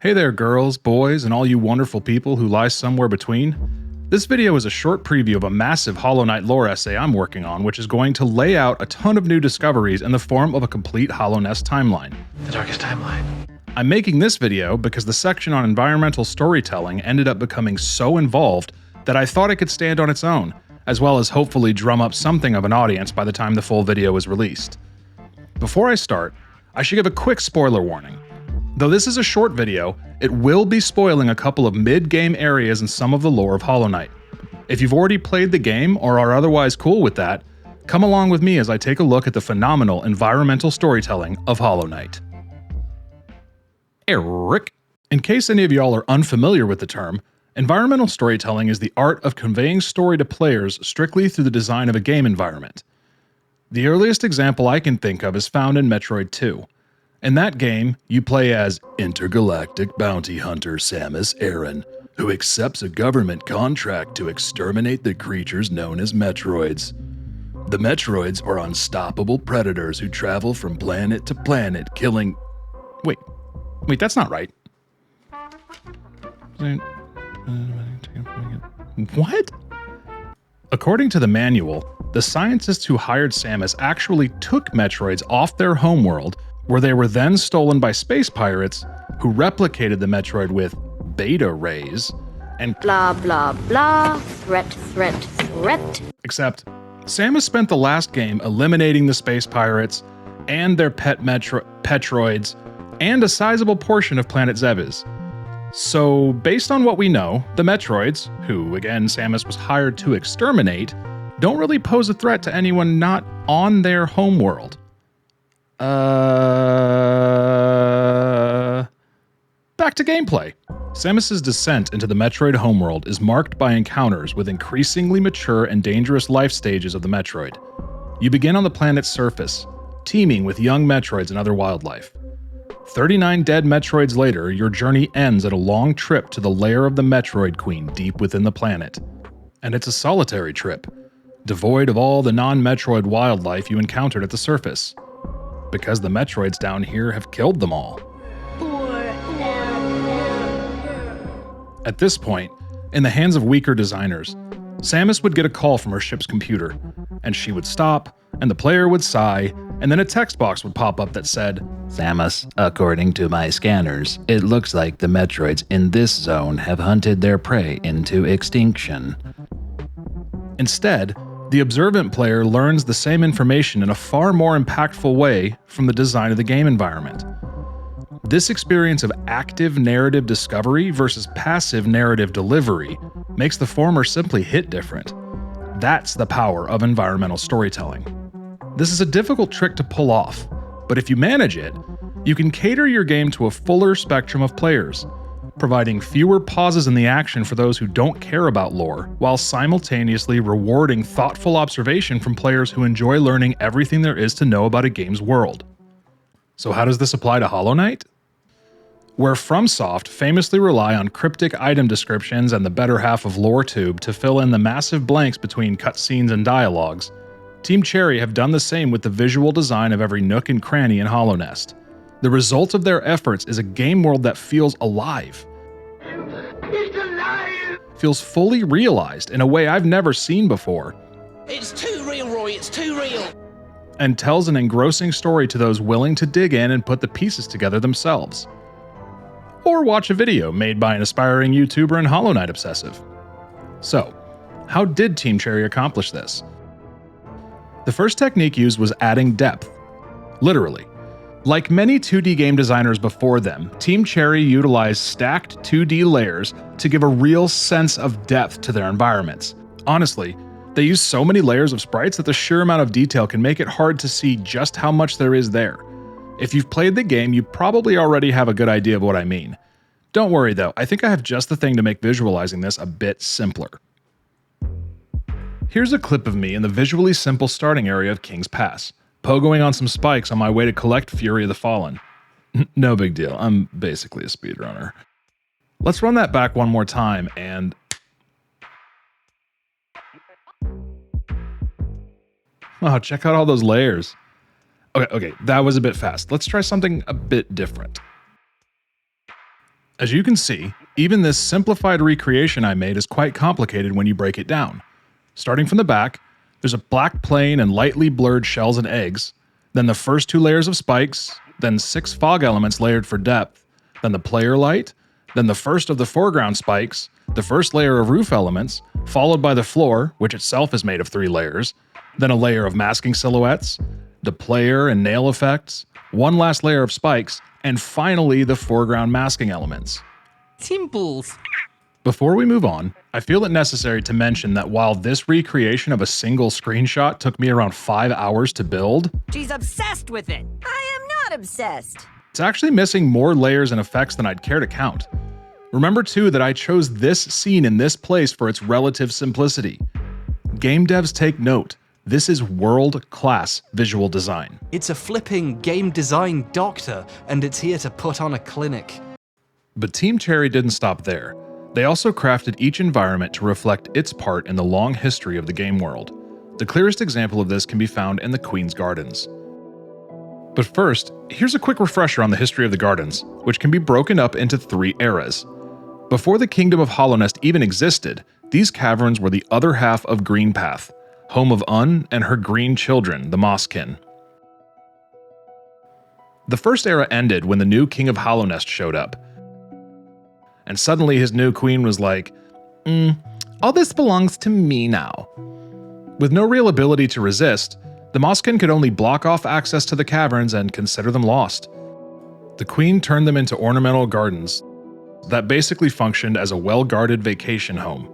Hey there girls, boys, and all you wonderful people who lie somewhere between. This video is a short preview of a massive Hollow Knight lore essay I'm working on, which is going to lay out a ton of new discoveries in the form of a complete Hallownest timeline. The darkest timeline. I'm making this video because the section on environmental storytelling ended up becoming so involved that I thought it could stand on its own, as well as hopefully drum up something of an audience by the time the full video is released. Before I start, I should give a quick spoiler warning. Though this is a short video, it will be spoiling a couple of mid-game areas in some of the lore of Hollow Knight. If you've already played the game or are otherwise cool with that, come along with me as I take a look at the phenomenal environmental storytelling of Hollow Knight. Eric. In case any of y'all are unfamiliar with the term, environmental storytelling is the art of conveying story to players strictly through the design of a game environment. The earliest example I can think of is found in Metroid 2. In that game, you play as intergalactic bounty hunter Samus Aran, who accepts a government contract to exterminate the creatures known as Metroids. The Metroids are unstoppable predators who travel from planet to planet, killing... Wait, that's not right. What? According to the manual, the scientists who hired Samus actually took Metroids off their homeworld, where they were then stolen by space pirates who replicated the Metroid with beta rays and blah blah blah, threat. Except, Samus spent the last game eliminating the space pirates and their pet Petroids and a sizable portion of planet Zebes. So, based on what we know, the Metroids, who again Samus was hired to exterminate, don't really pose a threat to anyone not on their homeworld. Back to gameplay. Samus's descent into the Metroid homeworld is marked by encounters with increasingly mature and dangerous life stages of the Metroid. You begin on the planet's surface, teeming with young Metroids and other wildlife. 39 dead Metroids later, your journey ends at a long trip to the lair of the Metroid Queen deep within the planet. And it's a solitary trip, devoid of all the non-Metroid wildlife you encountered at the surface, because the Metroids down here have killed them all. At this point, in the hands of weaker designers, Samus would get a call from her ship's computer, and she would stop, and the player would sigh, and then a text box would pop up that said, "Samus, according to my scanners, it looks like the Metroids in this zone have hunted their prey into extinction." Instead, the observant player learns the same information in a far more impactful way from the design of the game environment. This experience of active narrative discovery versus passive narrative delivery makes the former simply hit different. That's the power of environmental storytelling. This is a difficult trick to pull off, but if you manage it, you can cater your game to a fuller spectrum of players, providing fewer pauses in the action for those who don't care about lore, while simultaneously rewarding thoughtful observation from players who enjoy learning everything there is to know about a game's world. So how does this apply to Hollow Knight? Where FromSoft famously rely on cryptic item descriptions and the better half of LoreTube to fill in the massive blanks between cutscenes and dialogues, Team Cherry have done the same with the visual design of every nook and cranny in Hallownest. The result of their efforts is a game world that feels alive. It's alive! Feels fully realized in a way I've never seen before. It's too real, Roy, it's too real! And tells an engrossing story to those willing to dig in and put the pieces together themselves. Or watch a video made by an aspiring YouTuber and Hollow Knight obsessive. So, how did Team Cherry accomplish this? The first technique used was adding depth. Literally. Like many 2D game designers before them, Team Cherry utilized stacked 2D layers to give a real sense of depth to their environments. Honestly, they use so many layers of sprites that the sheer amount of detail can make it hard to see just how much there is there. If you've played the game, you probably already have a good idea of what I mean. Don't worry though, I think I have just the thing to make visualizing this a bit simpler. Here's a clip of me in the visually simple starting area of King's Pass, pogoing on some spikes on my way to collect Fury of the Fallen. No big deal, I'm basically a speedrunner. Let's run that back one more time and... Oh, check out all those layers. Okay, that was a bit fast. Let's try something a bit different. As you can see, even this simplified recreation I made is quite complicated when you break it down. Starting from the back, there's a black plane and lightly blurred shells and eggs, then the first 2 layers of spikes, then 6 fog elements layered for depth, then the player light, then the first of the foreground spikes, the first layer of roof elements, followed by the floor, which itself is made of 3 layers, then a layer of masking silhouettes, the player and nail effects, one last layer of spikes, and finally the foreground masking elements. Simples. Before we move on, I feel it necessary to mention that while this recreation of a single screenshot took me around 5 hours to build, She's obsessed with it. I am not obsessed. it's actually missing more layers and effects than I'd care to count. Remember too that I chose this scene in this place for its relative simplicity. Game devs take note, this is world-class visual design. It's a flipping game design doctor, and it's here to put on a clinic. But Team Cherry didn't stop there. They also crafted each environment to reflect its part in the long history of the game world. The clearest example of this can be found in the Queen's Gardens. But first, here's a quick refresher on the history of the Gardens, which can be broken up into 3 eras. Before the Kingdom of Hallownest even existed, these caverns were the other half of Greenpath, home of Un and her green children, the Mosskin. The first era ended when the new King of Hallownest showed up, and suddenly his new queen was like, all this belongs to me now. With no real ability to resist, the Mosskin could only block off access to the caverns and consider them lost. The queen turned them into ornamental gardens that basically functioned as a well-guarded vacation home.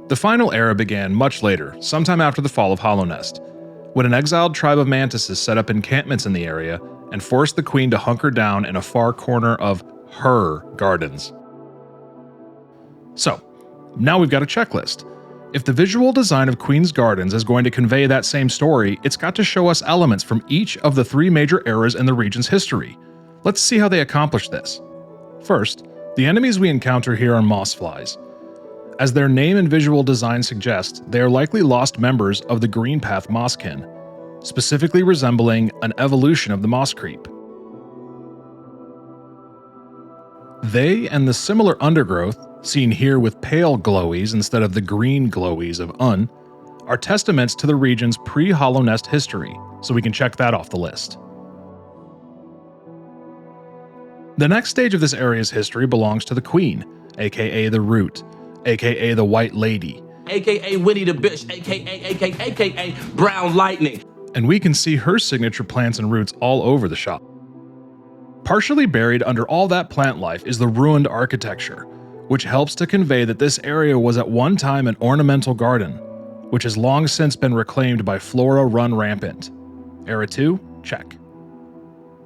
The final era began much later, sometime after the fall of Hallownest, when an exiled tribe of mantises set up encampments in the area and forced the queen to hunker down in a far corner of her gardens. So, now we've got a checklist. If the visual design of Queen's Gardens is going to convey that same story, it's got to show us elements from each of the 3 major eras in the region's history. Let's see how they accomplish this. First, the enemies we encounter here are mossflies. As their name and visual design suggest, they are likely lost members of the Greenpath Mosskin, specifically resembling an evolution of the moss creep. They and the similar undergrowth, seen here with pale glowies instead of the green glowies of Un, are testaments to the region's pre-Hallownest history, so we can check that off the list. The next stage of this area's history belongs to the Queen, aka the Root, aka the White Lady, AKA Winnie the Bitch, AKA Brown Lightning. and we can see her signature plants and roots all over the shop. Partially buried under all that plant life is the ruined architecture, which helps to convey that this area was at one time an ornamental garden, which has long since been reclaimed by flora run rampant. Era 2? Check.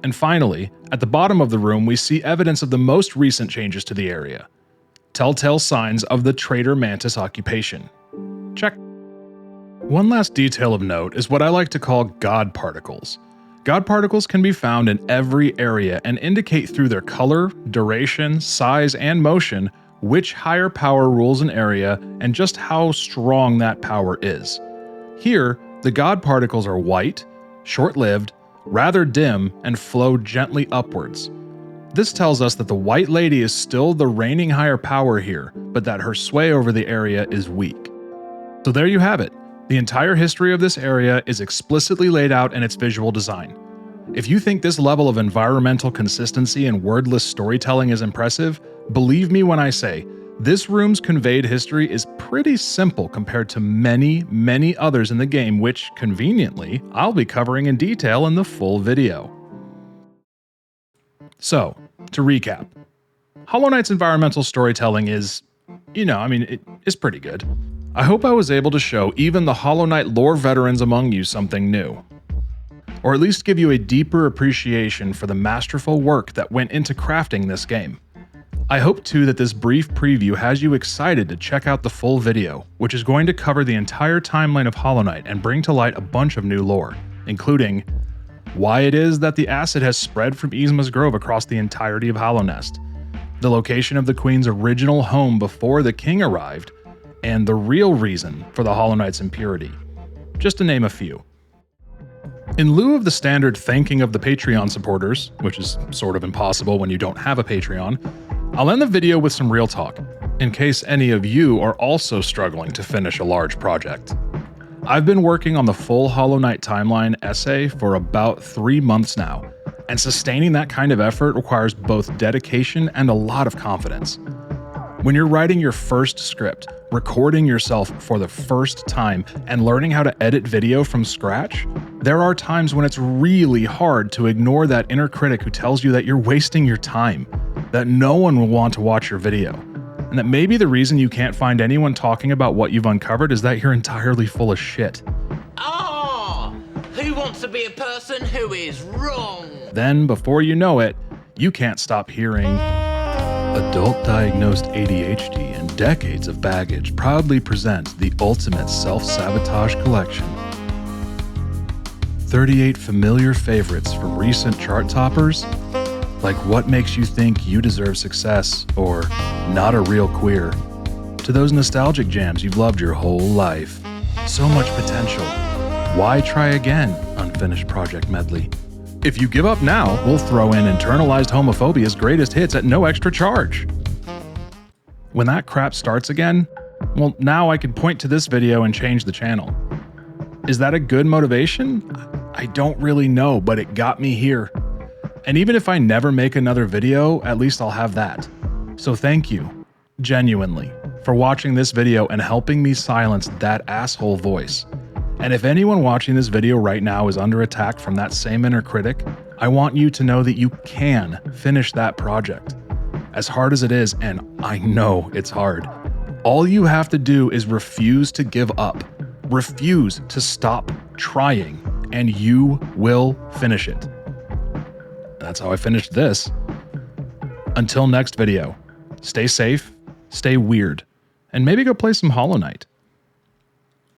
And finally, at the bottom of the room we see evidence of the most recent changes to the area. Telltale signs of the Trader Mantis occupation. Check. One last detail of note is what I like to call God particles. God particles can be found in every area and indicate through their color, duration, size, and motion which higher power rules an area and just how strong that power is. Here, the God particles are white, short-lived, rather dim, and flow gently upwards. This tells us that the White Lady is still the reigning higher power here, but that her sway over the area is weak. So there you have it. The entire history of this area is explicitly laid out in its visual design. If you think this level of environmental consistency and wordless storytelling is impressive, believe me when I say, this room's conveyed history is pretty simple compared to many, many others in the game which, conveniently, I'll be covering in detail in the full video. So, to recap, Hollow Knight's environmental storytelling is, it's pretty good. I hope I was able to show even the Hollow Knight lore veterans among you something new. Or at least give you a deeper appreciation for the masterful work that went into crafting this game. I hope too that this brief preview has you excited to check out the full video, which is going to cover the entire timeline of Hollow Knight and bring to light a bunch of new lore, including why it is that the acid has spread from Yzma's Grove across the entirety of Hallownest, the location of the Queen's original home before the King arrived, and the real reason for the Hollow Knight's impurity, just to name a few. In lieu of the standard thanking of the Patreon supporters, which is sort of impossible when you don't have a Patreon, I'll end the video with some real talk, in case any of you are also struggling to finish a large project. I've been working on the full Hollow Knight timeline essay for about 3 months now, and sustaining that kind of effort requires both dedication and a lot of confidence. When you're writing your first script, recording yourself for the first time, and learning how to edit video from scratch, there are times when it's really hard to ignore that inner critic who tells you that you're wasting your time, that no one will want to watch your video, and that maybe the reason you can't find anyone talking about what you've uncovered is that you're entirely full of shit. Oh, who wants to be a person who is wrong? Then, before you know it, you can't stop hearing, adult-diagnosed ADHD and decades of baggage proudly present the ultimate self-sabotage collection. 38 familiar favorites from recent chart toppers, like What Makes You Think You Deserve Success or Not a Real Queer, to those nostalgic jams you've loved your whole life. So much potential. Why try again? Unfinished project medley. If you give up now, we'll throw in internalized homophobia's greatest hits at no extra charge. When that crap starts again, well, now I can point to this video and change the channel. Is that a good motivation? I don't really know, but it got me here. And even if I never make another video, at least I'll have that. So thank you, genuinely, for watching this video and helping me silence that asshole voice. And if anyone watching this video right now is under attack from that same inner critic, I want you to know that you can finish that project. As hard as it is, and I know it's hard, all you have to do is refuse to give up. Refuse to stop trying, and you will finish it. That's how I finished this. Until next video, stay safe, stay weird, and maybe go play some Hollow Knight.